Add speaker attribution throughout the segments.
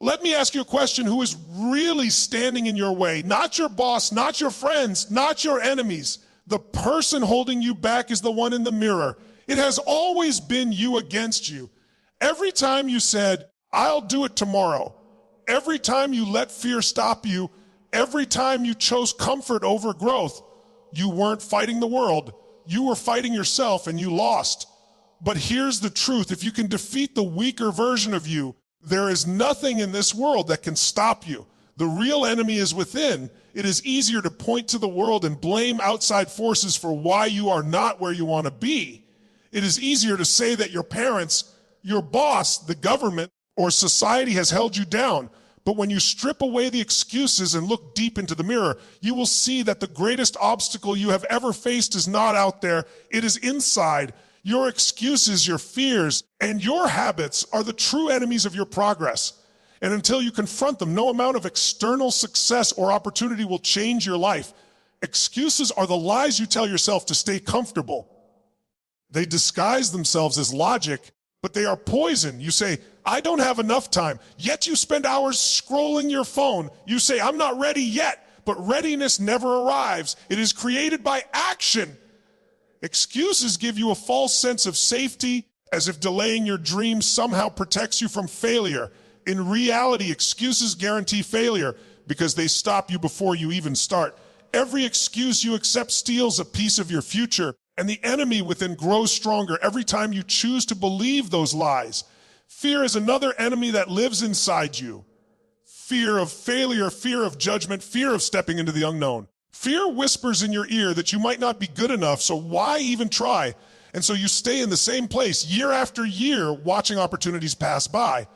Speaker 1: Let me ask you a question. Who is really standing in your way? Not your boss, not your friends, not your enemies. The person holding you back is the one in the mirror. It has always been you against you. Every time you said, I'll do it tomorrow, every time you let fear stop you, every time you chose comfort over growth, you weren't fighting the world. You were fighting yourself and you lost. But here's the truth. If you can defeat the weaker version of you, there is nothing in this world that can stop you. The real enemy is within. It is easier to point to the world and blame outside forces for why you are not where you want to be. It is easier to say that your parents, your boss, the government, or society has held you down. But when you strip away the excuses and look deep into the mirror, you will see that the greatest obstacle you have ever faced is not out there. It is inside. Your excuses, your fears, and your habits are the true enemies of your progress. And until you confront them, no amount of external success or opportunity will change your life. Excuses are the lies you tell yourself to stay comfortable. They disguise themselves as logic, but they are poison. You say, I don't have enough time, yet you spend hours scrolling your phone. You say, I'm not ready yet, but readiness never arrives. It is created by action. Excuses give you a false sense of safety, as if delaying your dreams somehow protects you from failure. In reality, excuses guarantee failure because they stop you before you even start. Every excuse you accept steals a piece of your future, and the enemy within grows stronger every time you choose to believe those lies. Fear is another enemy that lives inside you. Fear of failure, fear of judgment, fear of stepping into the unknown. Fear whispers in your ear that you might not be good enough, so why even try? And so you stay in the same place year after year watching opportunities pass by.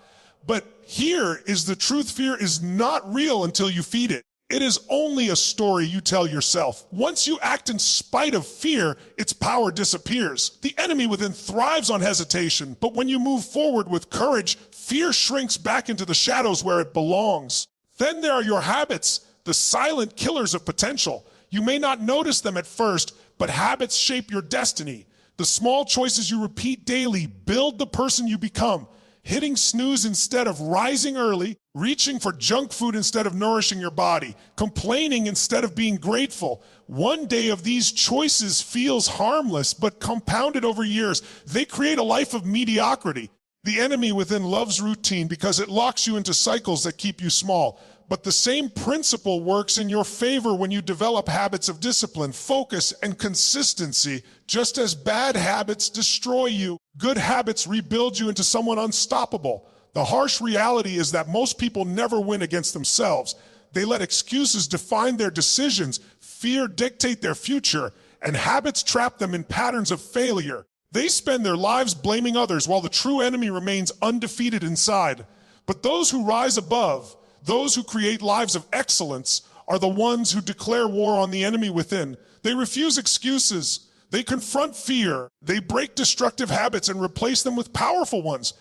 Speaker 1: But here is the truth. Fear is not real until you feed it. It is only a story you tell yourself. Once you act in spite of fear, its power disappears. The enemy within thrives on hesitation, but when you move forward with courage, fear shrinks back into the shadows where it belongs. Then there are your habits, the silent killers of potential. You may not notice them at first, but habits shape your destiny. The small choices you repeat daily build the person you become. Hitting snooze instead of rising early, reaching for junk food instead of nourishing your body, complaining instead of being grateful. One day of these choices feels harmless, but compounded over years, they create a life of mediocrity. The enemy within loves routine because it locks you into cycles that keep you small. But the same principle works in your favor when you develop habits of discipline, focus, and consistency. Just as bad habits destroy you, good habits rebuild you into someone unstoppable. The harsh reality is that most people never win against themselves. They let excuses define their decisions, fear dictate their future, and habits trap them in patterns of failure. They spend their lives blaming others while the true enemy remains undefeated inside. But those who rise above, those who create lives of excellence, are the ones who declare war on the enemy within. They refuse excuses. They confront fear. They break destructive habits and replace them with powerful ones.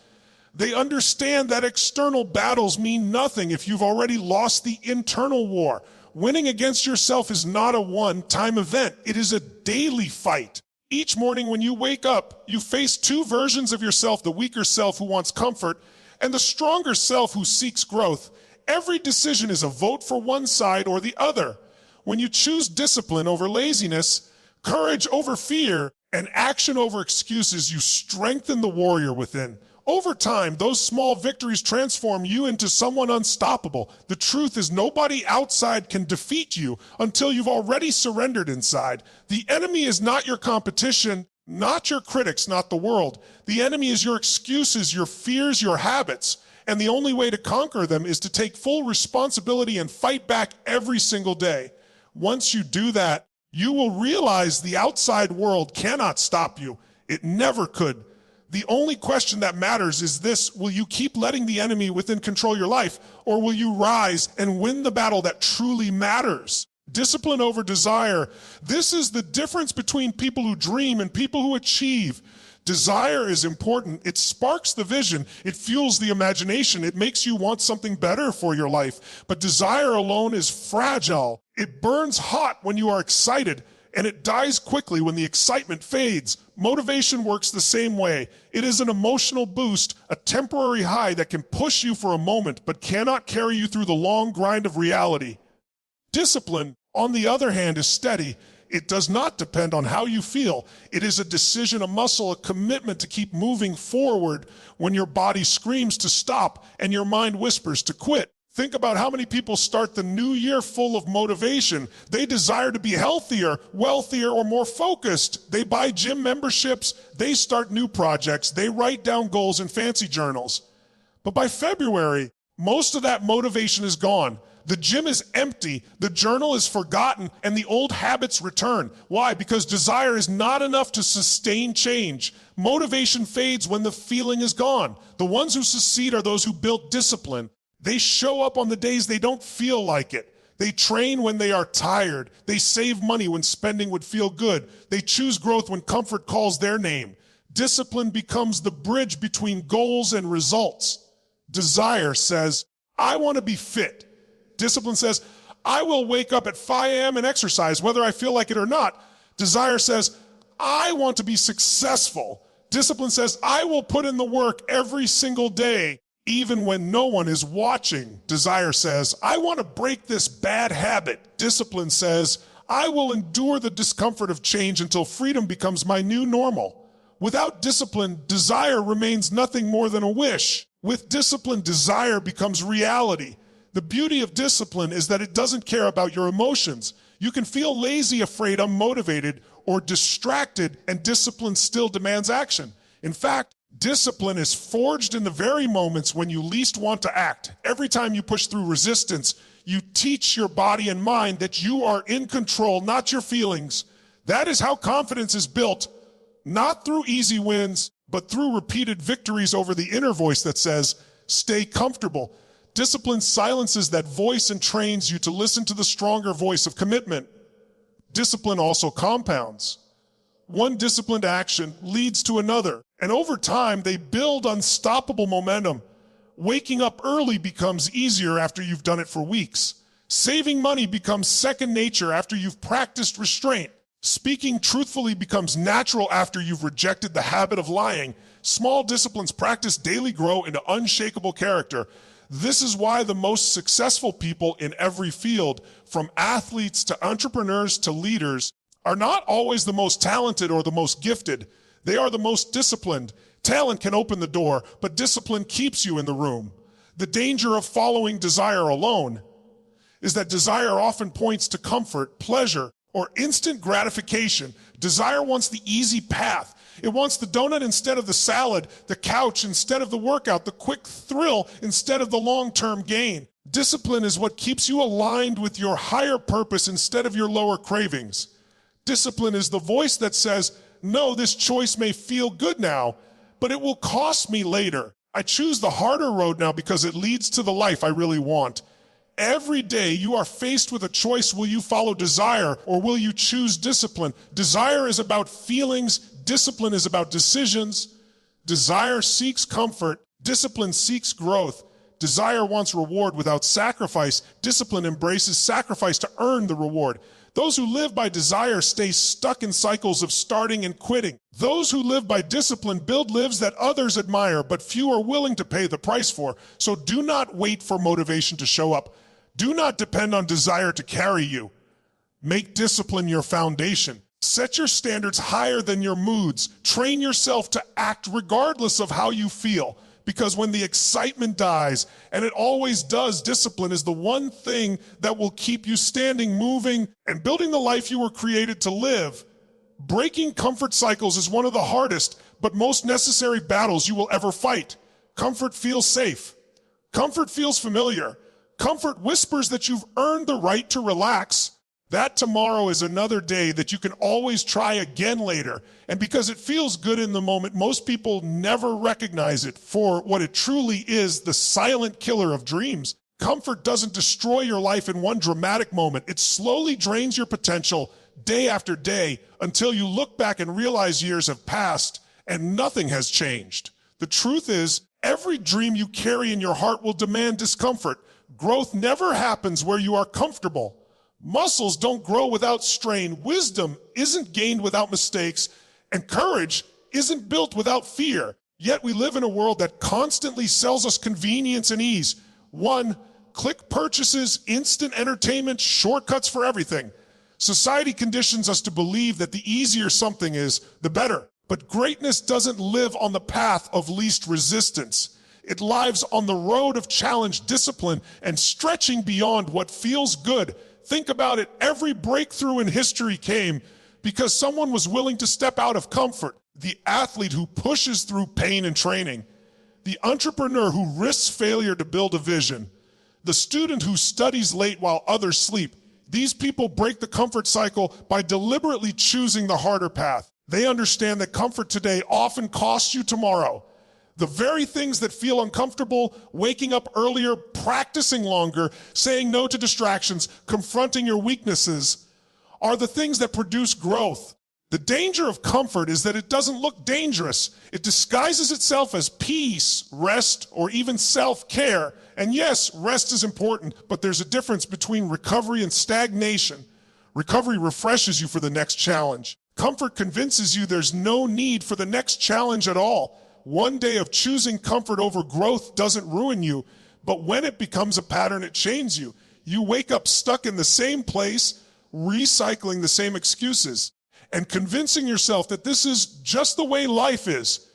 Speaker 1: They understand that external battles mean nothing if you've already lost the internal war. Winning against yourself is not a one-time event. It is a daily fight. Each morning when you wake up, you face two versions of yourself, the weaker self who wants comfort and the stronger self who seeks growth. Every decision is a vote for one side or the other. When you choose discipline over laziness, courage over fear, and action over excuses, you strengthen the warrior within. Over time, those small victories transform you into someone unstoppable. The truth is nobody outside can defeat you until you've already surrendered inside. The enemy is not your competition, not your critics, not the world. The enemy is your excuses, your fears, your habits. And the only way to conquer them is to take full responsibility and fight back every single day. Once you do that, you will realize the outside world cannot stop you. It never could. The only question that matters is this: will you keep letting the enemy within control your life, or will you rise and win the battle that truly matters? Discipline over desire. This is the difference between people who dream and people who achieve. Desire is important. It sparks the vision. It fuels the imagination. It makes you want something better for your life. But desire alone is fragile. It burns hot when you are excited. and it dies quickly when the excitement fades. Motivation works the same way. It is an emotional boost, a temporary high that can push you for a moment but cannot carry you through the long grind of reality. Discipline, on the other hand, is steady. It does not depend on how you feel. It is a decision, a muscle, a commitment to keep moving forward when your body screams to stop and your mind whispers to quit. Think about how many people start the new year full of motivation. They desire to be healthier, wealthier, or more focused. They buy gym memberships. They start new projects. They write down goals in fancy journals. But by February, most of that motivation is gone. The gym is empty, the journal is forgotten, and the old habits return. Why? Because desire is not enough to sustain change. Motivation fades when the feeling is gone. The ones who succeed are those who build discipline. They show up on the days they don't feel like it. They train when they are tired. They save money when spending would feel good. They choose growth when comfort calls their name. Discipline becomes the bridge between goals and results. Desire says, I want to be fit. Discipline says, I will wake up at 5 a.m. and exercise, whether I feel like it or not. Desire says, I want to be successful. Discipline says, I will put in the work every single day, even when no one is watching. Desire says, I want to break this bad habit. Discipline says, I will endure the discomfort of change until freedom becomes my new normal. Without discipline, desire remains nothing more than a wish. With discipline, desire becomes reality. The beauty of discipline is that it doesn't care about your emotions. You can feel lazy, afraid, unmotivated, or distracted, and discipline still demands action. In fact, discipline is forged in the very moments when you least want to act. Every time you push through resistance, you teach your body and mind that you are in control, not your feelings. That is how confidence is built, not through easy wins, but through repeated victories over the inner voice that says, stay comfortable. Discipline silences that voice and trains you to listen to the stronger voice of commitment. Discipline also compounds. One disciplined action leads to another, and over time they build unstoppable momentum. Waking up early becomes easier after you've done it for weeks. Saving money becomes second nature after you've practiced restraint. Speaking truthfully becomes natural after you've rejected the habit of lying. Small disciplines practiced daily grow into unshakable character. This is why the most successful people in every field, from athletes to entrepreneurs to leaders, are not always the most talented or the most gifted. They are the most disciplined. Talent can open the door, but discipline keeps you in the room. The danger of following desire alone is that desire often points to comfort, pleasure, or instant gratification. Desire wants the easy path. It wants the donut instead of the salad, the couch instead of the workout, the quick thrill instead of the long-term gain. Discipline is what keeps you aligned with your higher purpose instead of your lower cravings. Discipline is the voice that says, no, this choice may feel good now, but it will cost me later. I choose the harder road now because it leads to the life I really want. Every day you are faced with a choice. Will you follow desire or will you choose discipline? Desire is about feelings. Discipline is about decisions. Desire seeks comfort. Discipline seeks growth. Desire wants reward without sacrifice. Discipline embraces sacrifice to earn the reward. Those who live by desire stay stuck in cycles of starting and quitting. Those who live by discipline build lives that others admire, but few are willing to pay the price for. So do not wait for motivation to show up. Do not depend on desire to carry you. Make discipline your foundation. Set your standards higher than your moods. Train yourself to act regardless of how you feel. Because when the excitement dies, and it always does, discipline is the one thing that will keep you standing, moving, and building the life you were created to live. Breaking comfort cycles is one of the hardest, but most necessary battles you will ever fight. Comfort feels safe. Comfort feels familiar. Comfort whispers that you've earned the right to relax. That tomorrow is another day that you can always try again later. And because it feels good in the moment, most people never recognize it for what it truly is, the silent killer of dreams. Comfort doesn't destroy your life in one dramatic moment. It slowly drains your potential day after day until you look back and realize years have passed and nothing has changed. The truth is, every dream you carry in your heart will demand discomfort. Growth never happens where you are comfortable. Muscles don't grow without strain. Wisdom isn't gained without mistakes. And courage isn't built without fear. Yet we live in a world that constantly sells us convenience and ease. One, click purchases, instant entertainment, shortcuts for everything. Society conditions us to believe that the easier something is, the better. But greatness doesn't live on the path of least resistance. It lives on the road of challenge, discipline, and stretching beyond what feels good. Think about it. Every breakthrough in history came because someone was willing to step out of comfort. The athlete who pushes through pain and training. The entrepreneur who risks failure to build a vision. The student who studies late while others sleep. These people break the comfort cycle by deliberately choosing the harder path. They understand that comfort today often costs you tomorrow. The very things that feel uncomfortable, waking up earlier, practicing longer, saying no to distractions, confronting your weaknesses, are the things that produce growth. The danger of comfort is that it doesn't look dangerous. It disguises itself as peace, rest, or even self-care. And yes, rest is important, but there's a difference between recovery and stagnation. Recovery refreshes you for the next challenge. Comfort convinces you there's no need for the next challenge at all. One day of choosing comfort over growth doesn't ruin you, but when it becomes a pattern, it chains you. You wake up stuck in the same place, recycling the same excuses, and convincing yourself that this is just the way life is.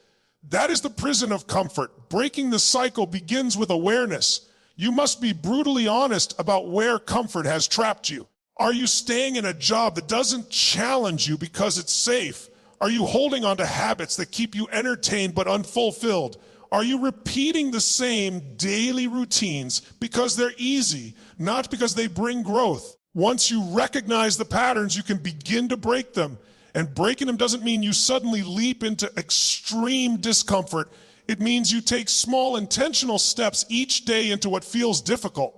Speaker 1: That is the prison of comfort. Breaking the cycle begins with awareness. You must be brutally honest about where comfort has trapped you. Are you staying in a job that doesn't challenge you because it's safe? Are you holding on to habits that keep you entertained but unfulfilled? Are you repeating the same daily routines because they're easy, not because they bring growth? Once you recognize the patterns, you can begin to break them. And breaking them doesn't mean you suddenly leap into extreme discomfort. It means you take small intentional steps each day into what feels difficult.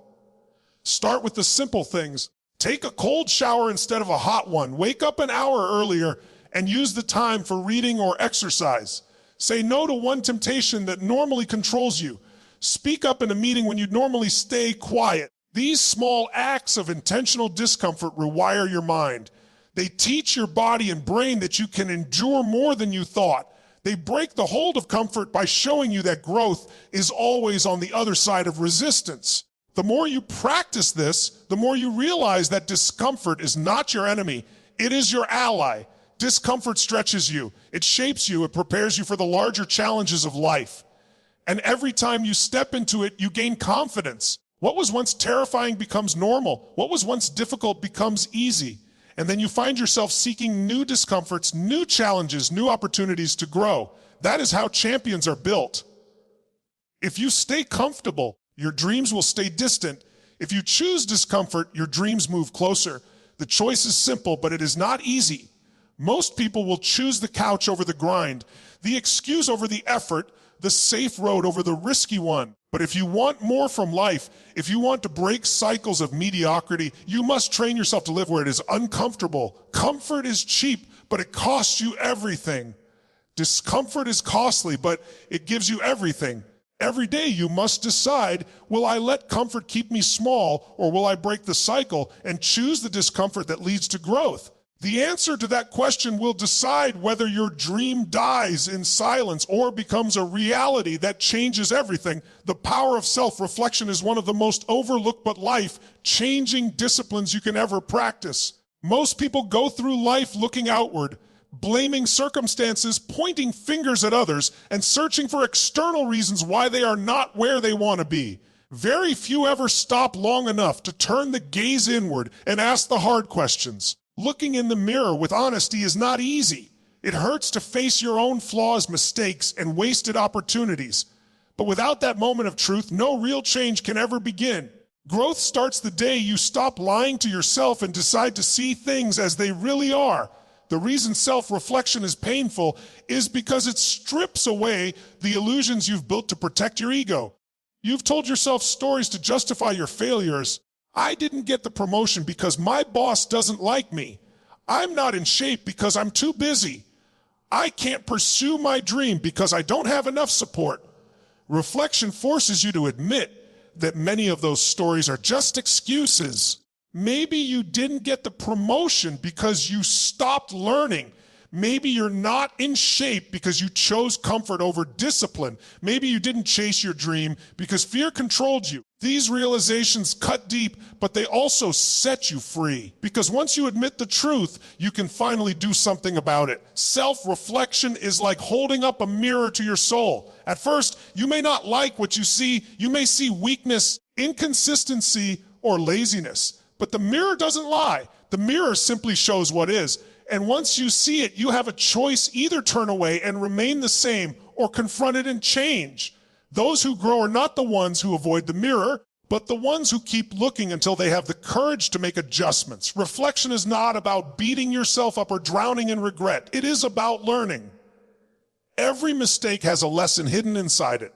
Speaker 1: Start with the simple things. Take a cold shower instead of a hot one. Wake up an hour earlier and use the time for reading or exercise. Say no to one temptation that normally controls you. Speak up in a meeting when you'd normally stay quiet. These small acts of intentional discomfort rewire your mind. They teach your body and brain that you can endure more than you thought. They break the hold of comfort by showing you that growth is always on the other side of resistance. The more you practice this, the more you realize that discomfort is not your enemy. It is your ally. Discomfort stretches you. It shapes you. It prepares you for the larger challenges of life. And every time you step into it, you gain confidence. What was once terrifying becomes normal. What was once difficult becomes easy. And then you find yourself seeking new discomforts, new challenges, new opportunities to grow. That is how champions are built. If you stay comfortable, your dreams will stay distant. If you choose discomfort, your dreams move closer. The choice is simple, but it is not easy. Most people will choose the couch over the grind, the excuse over the effort, the safe road over the risky one. But if you want more from life, if you want to break cycles of mediocrity, you must train yourself to live where it is uncomfortable. Comfort is cheap, but it costs you everything. Discomfort is costly, but it gives you everything. Every day you must decide, will I let comfort keep me small, or will I break the cycle and choose the discomfort that leads to growth? The answer to that question will decide whether your dream dies in silence or becomes a reality that changes everything. The power of self-reflection is one of the most overlooked but life-changing disciplines you can ever practice. Most people go through life looking outward, blaming circumstances, pointing fingers at others, and searching for external reasons why they are not where they want to be. Very few ever stop long enough to turn the gaze inward and ask the hard questions. Looking in the mirror with honesty is not easy. It hurts to face your own flaws, mistakes, and wasted opportunities. But without that moment of truth, no real change can ever begin. Growth starts the day you stop lying to yourself and decide to see things as they really are. The reason self-reflection is painful is because it strips away the illusions you've built to protect your ego. You've told yourself stories to justify your failures. I didn't get the promotion because my boss doesn't like me. I'm not in shape because I'm too busy. I can't pursue my dream because I don't have enough support. Reflection forces you to admit that many of those stories are just excuses. Maybe you didn't get the promotion because you stopped learning. Maybe you're not in shape because you chose comfort over discipline. Maybe you didn't chase your dream because fear controlled you. These realizations cut deep, but they also set you free. Because once you admit the truth, you can finally do something about it. Self-reflection is like holding up a mirror to your soul. At first, you may not like what you see. You may see weakness, inconsistency, or laziness. But the mirror doesn't lie. The mirror simply shows what is. And once you see it, you have a choice: either turn away and remain the same or confront it and change. Those who grow are not the ones who avoid the mirror, but the ones who keep looking until they have the courage to make adjustments. Reflection is not about beating yourself up or drowning in regret. It is about learning. Every mistake has a lesson hidden inside it.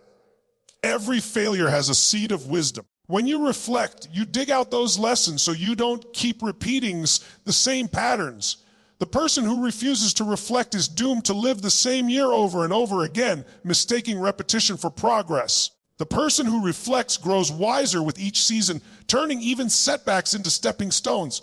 Speaker 1: Every failure has a seed of wisdom. When you reflect, you dig out those lessons so you don't keep repeating the same patterns. The person who refuses to reflect is doomed to live the same year over and over again, mistaking repetition for progress. The person who reflects grows wiser with each season, turning even setbacks into stepping stones.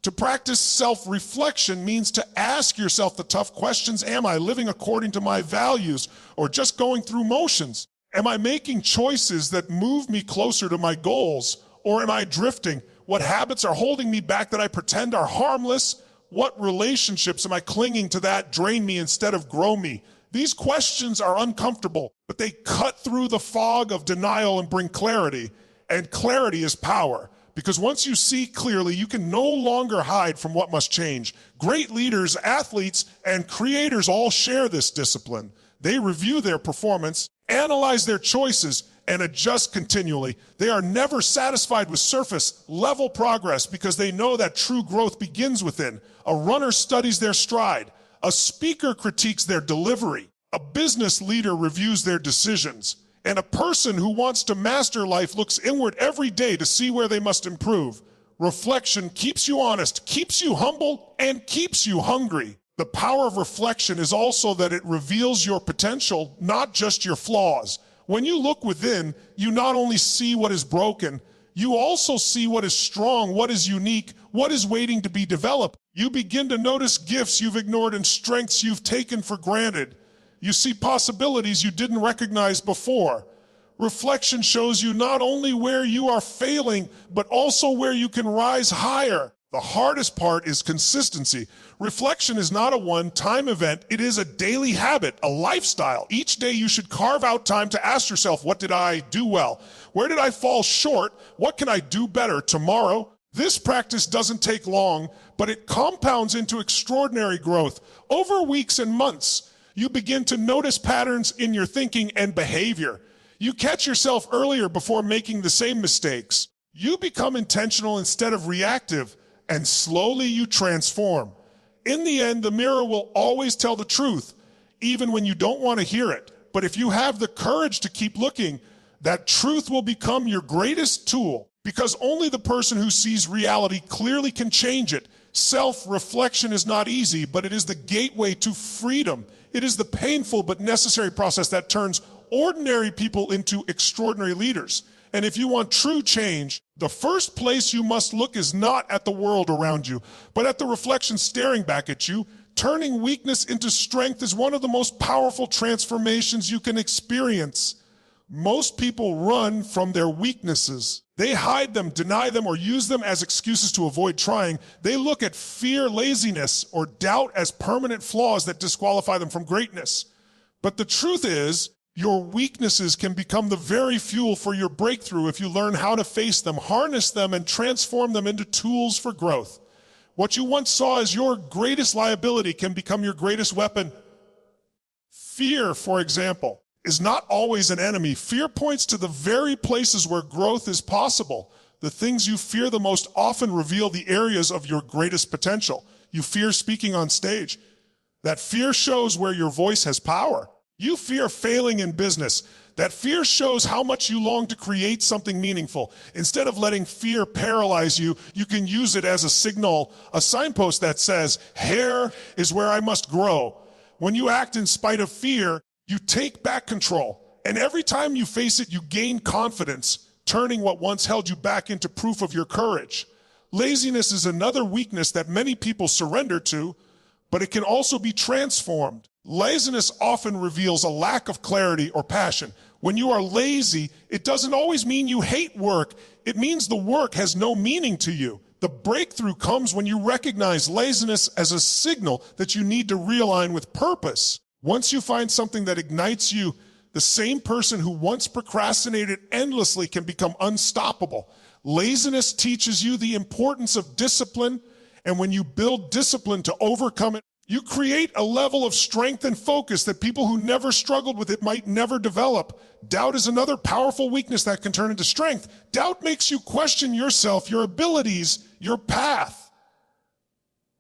Speaker 1: To practice self-reflection means to ask yourself the tough questions: am I living according to my values or just going through motions? Am I making choices that move me closer to my goals, or am I drifting? What habits are holding me back that I pretend are harmless? What relationships am I clinging to that drain me instead of grow me? These questions are uncomfortable, but they cut through the fog of denial and bring clarity. And clarity is power, because once you see clearly, you can no longer hide from what must change. Great leaders, athletes, and creators all share this discipline. They review their performance, analyze their choices, and adjust continually. They are never satisfied with surface-level progress because they know that true growth begins within. A runner studies their stride. A speaker critiques their delivery. A business leader reviews their decisions. And a person who wants to master life looks inward every day to see where they must improve. Reflection keeps you honest, keeps you humble, and keeps you hungry. The power of reflection is also that it reveals your potential, not just your flaws. When you look within, you not only see what is broken, you also see what is strong, what is unique, what is waiting to be developed. You begin to notice gifts you've ignored and strengths you've taken for granted. You see possibilities you didn't recognize before. Reflection shows you not only where you are failing, but also where you can rise higher. The hardest part is consistency. Reflection is not a one-time event. It is a daily habit, a lifestyle. Each day you should carve out time to ask yourself, what did I do well? Where did I fall short? What can I do better tomorrow? This practice doesn't take long, but it compounds into extraordinary growth. Over weeks and months, you begin to notice patterns in your thinking and behavior. You catch yourself earlier before making the same mistakes. You become intentional instead of reactive, and slowly you transform. In the end, the mirror will always tell the truth, even when you don't want to hear it. But if you have the courage to keep looking, that truth will become your greatest tool, because only the person who sees reality clearly can change it. Self-reflection is not easy, but it is the gateway to freedom. It is the painful but necessary process that turns ordinary people into extraordinary leaders. And if you want true change, the first place you must look is not at the world around you, but at the reflection staring back at you. Turning weakness into strength is one of the most powerful transformations you can experience. Most people run from their weaknesses. They hide them, deny them, or use them as excuses to avoid trying. They look at fear, laziness, or doubt as permanent flaws that disqualify them from greatness. But the truth is, your weaknesses can become the very fuel for your breakthrough if you learn how to face them, harness them, and transform them into tools for growth. What you once saw as your greatest liability can become your greatest weapon. Fear, for example, is not always an enemy. Fear points to the very places where growth is possible. The things you fear the most often reveal the areas of your greatest potential. You fear speaking on stage. That fear shows where your voice has power. You fear failing in business. That fear shows how much you long to create something meaningful. Instead of letting fear paralyze you, you can use it as a signal, a signpost that says, here is where I must grow. When you act in spite of fear, you take back control. And every time you face it, you gain confidence, turning what once held you back into proof of your courage. Laziness is another weakness that many people surrender to, but it can also be transformed. Laziness often reveals a lack of clarity or passion. When you are lazy, it doesn't always mean you hate work. It means the work has no meaning to you. The breakthrough comes when you recognize laziness as a signal that you need to realign with purpose. Once you find something that ignites you, the same person who once procrastinated endlessly can become unstoppable. Laziness teaches you the importance of discipline, and when you build discipline to overcome it, you create a level of strength and focus that people who never struggled with it might never develop. Doubt is another powerful weakness that can turn into strength. Doubt makes you question yourself, your abilities, your path.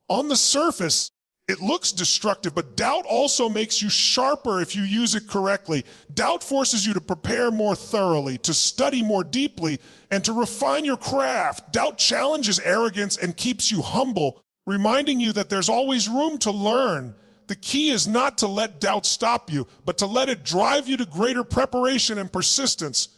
Speaker 1: On the surface, it looks destructive, but doubt also makes you sharper if you use it correctly. Doubt forces you to prepare more thoroughly, to study more deeply, and to refine your craft. Doubt challenges arrogance and keeps you humble, reminding you that there's always room to learn. The key is not to let doubt stop you, but to let it drive you to greater preparation and persistence.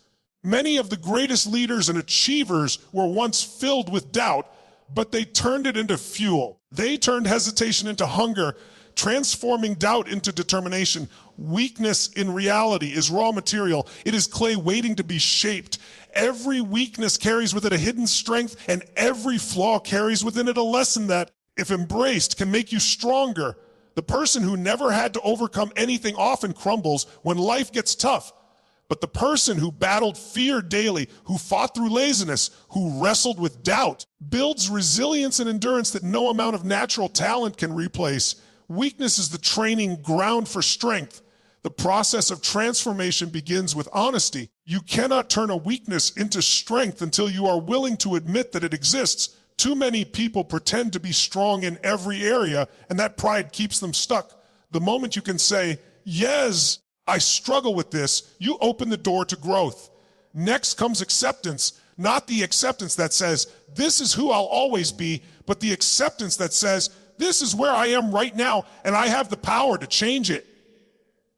Speaker 1: Many of the greatest leaders and achievers were once filled with doubt, but they turned it into fuel. They turned hesitation into hunger, transforming doubt into determination. Weakness in reality is raw material. It is clay waiting to be shaped. Every weakness carries with it a hidden strength, and every flaw carries within it a lesson that, if embraced, can make you stronger. The person who never had to overcome anything often crumbles when life gets tough. But the person who battled fear daily, who fought through laziness, who wrestled with doubt, builds resilience and endurance that no amount of natural talent can replace. Weakness is the training ground for strength. The process of transformation begins with honesty. You cannot turn a weakness into strength until you are willing to admit that it exists. Too many people pretend to be strong in every area, and that pride keeps them stuck. The moment you can say, yes, I struggle with this, you open the door to growth. Next comes acceptance, not the acceptance that says, this is who I'll always be, but the acceptance that says, this is where I am right now, and I have the power to change it.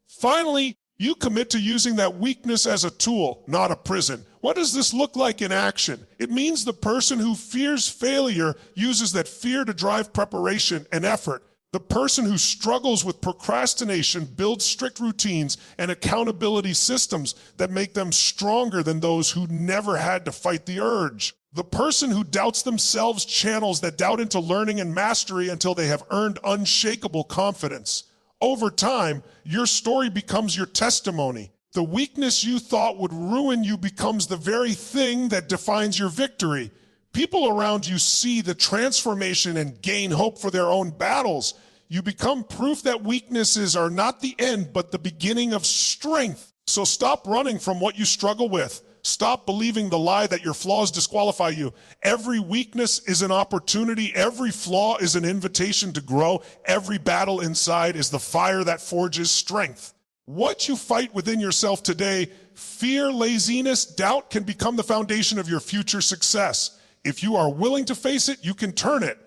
Speaker 1: Finally, you commit to using that weakness as a tool, not a prison. What does this look like in action? It means the person who fears failure uses that fear to drive preparation and effort. The person who struggles with procrastination builds strict routines and accountability systems that make them stronger than those who never had to fight the urge. The person who doubts themselves channels that doubt into learning and mastery until they have earned unshakable confidence. Over time, your story becomes your testimony. The weakness you thought would ruin you becomes the very thing that defines your victory. People around you see the transformation and gain hope for their own battles. You become proof that weaknesses are not the end, but the beginning of strength. So stop running from what you struggle with. Stop believing the lie that your flaws disqualify you. Every weakness is an opportunity. Every flaw is an invitation to grow. Every battle inside is the fire that forges strength. What you fight within yourself today, fear, laziness, doubt, can become the foundation of your future success. If you are willing to face it, you can turn it.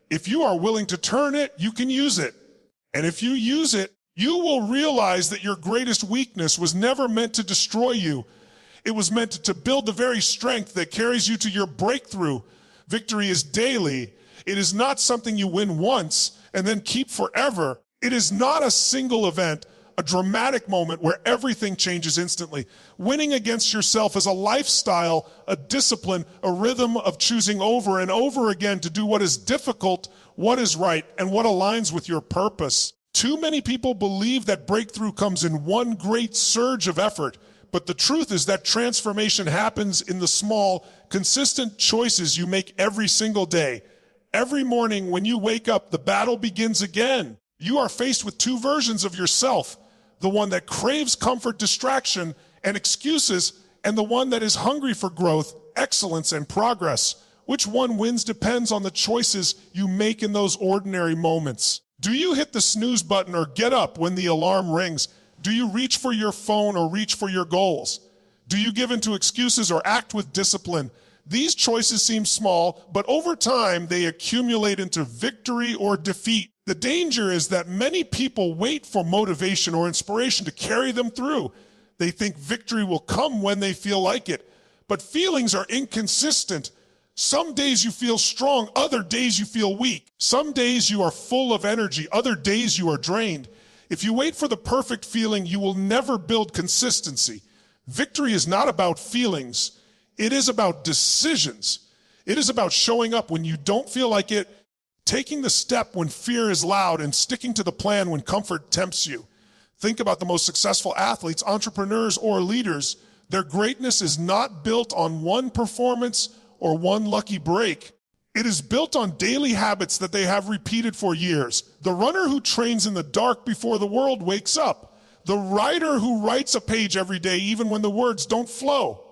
Speaker 1: If you are willing to turn it, you can use it. And if you use it, you will realize that your greatest weakness was never meant to destroy you. It was meant to build the very strength that carries you to your breakthrough. Victory is daily. It is not something you win once and then keep forever. It is not a single event, a dramatic moment where everything changes instantly. Winning against yourself is a lifestyle, a discipline, a rhythm of choosing over and over again to do what is difficult, what is right, and what aligns with your purpose. Too many people believe that breakthrough comes in one great surge of effort, but the truth is that transformation happens in the small, consistent choices you make every single day. Every morning when you wake up, the battle begins again. You are faced with two versions of yourself, the one that craves comfort, distraction, and excuses, and the one that is hungry for growth, excellence, and progress. Which one wins depends on the choices you make in those ordinary moments. Do you hit the snooze button or get up when the alarm rings? Do you reach for your phone or reach for your goals? Do you give into excuses or act with discipline? These choices seem small, but over time they accumulate into victory or defeat. The danger is that many people wait for motivation or inspiration to carry them through. They think victory will come when they feel like it, but feelings are inconsistent. Some days you feel strong, other days you feel weak. Some days you are full of energy, other days you are drained. If you wait for the perfect feeling, you will never build consistency. Victory is not about feelings. It is about decisions. It is about showing up when you don't feel like it, taking the step when fear is loud, and sticking to the plan when comfort tempts you. Think about the most successful athletes, entrepreneurs, or leaders. Their greatness is not built on one performance or one lucky break. It is built on daily habits that they have repeated for years. The runner who trains in the dark before the world wakes up. The writer who writes a page every day even when the words don't flow.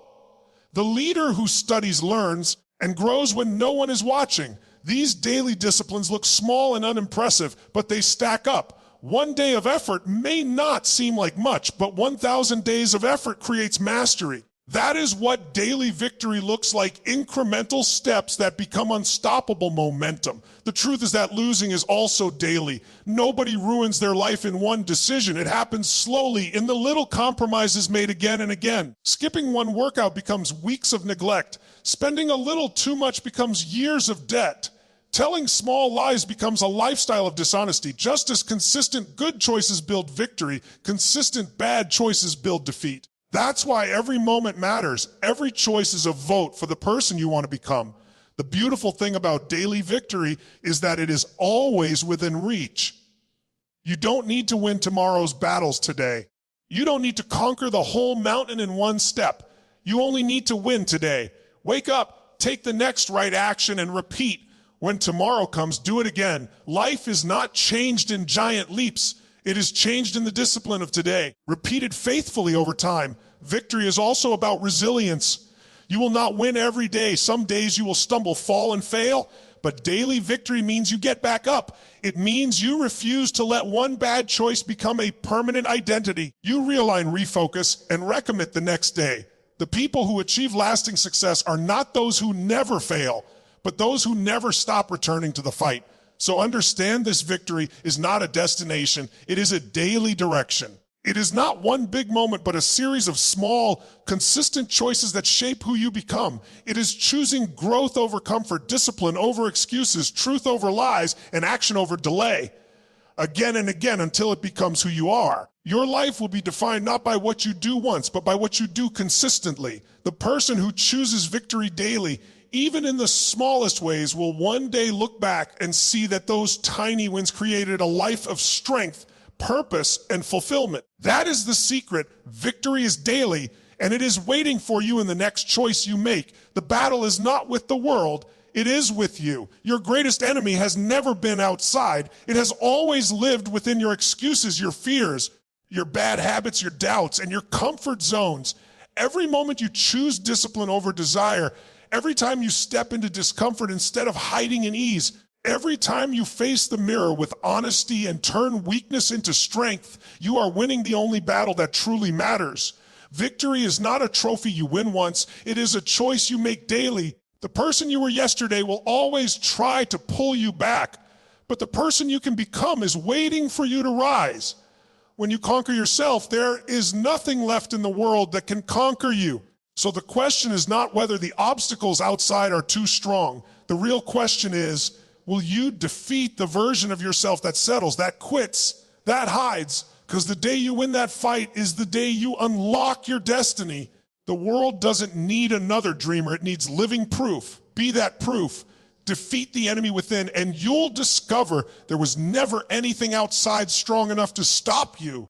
Speaker 1: The leader who studies, learns, and grows when no one is watching. These daily disciplines look small and unimpressive, but they stack up. One day of effort may not seem like much, but 1,000 days of effort creates mastery. That is what daily victory looks like, incremental steps that become unstoppable momentum. The truth is that losing is also daily. Nobody ruins their life in one decision. It happens slowly in the little compromises made again and again. Skipping one workout becomes weeks of neglect. Spending a little too much becomes years of debt. Telling small lies becomes a lifestyle of dishonesty. Just as consistent good choices build victory, consistent bad choices build defeat. That's why every moment matters. Every choice is a vote for the person you want to become. The beautiful thing about daily victory is that it is always within reach. You don't need to win tomorrow's battles today. You don't need to conquer the whole mountain in one step. You only need to win today. Wake up, take the next right action, and repeat. When tomorrow comes, do it again. Life is not changed in giant leaps. It is changed in the discipline of today, repeated faithfully over time. Victory is also about resilience. You will not win every day. Some days you will stumble, fall, and fail, but daily victory means you get back up. It means you refuse to let one bad choice become a permanent identity. You realign, refocus, and recommit the next day. The people who achieve lasting success are not those who never fail, but those who never stop returning to the fight. So understand, this victory is not a destination. It is a daily direction. It is not one big moment, but a series of small, consistent choices that shape who you become. It is choosing growth over comfort, discipline over excuses, truth over lies, and action over delay. Again and again until it becomes who you are. Your life will be defined not by what you do once, but by what you do consistently. The person who chooses victory daily, even in the smallest ways, will one day look back and see that those tiny wins created a life of strength, purpose, and fulfillment. That is the secret. Victory is daily, and it is waiting for you in the next choice you make. The battle is not with the world, it is with you. Your greatest enemy has never been outside. It has always lived within your excuses, your fears, your bad habits, your doubts, and your comfort zones. Every moment you choose discipline over desire, every time you step into discomfort instead of hiding in ease, every time you face the mirror with honesty and turn weakness into strength, you are winning the only battle that truly matters. Victory is not a trophy you win once. It is a choice you make daily. The person you were yesterday will always try to pull you back, but the person you can become is waiting for you to rise. When you conquer yourself, there is nothing left in the world that can conquer you. So the question is not whether the obstacles outside are too strong. The real question is, will you defeat the version of yourself that settles, that quits, that hides? Because the day you win that fight is the day you unlock your destiny. The world doesn't need another dreamer. It needs living proof. Be that proof. Defeat the enemy within, and you'll discover there was never anything outside strong enough to stop you.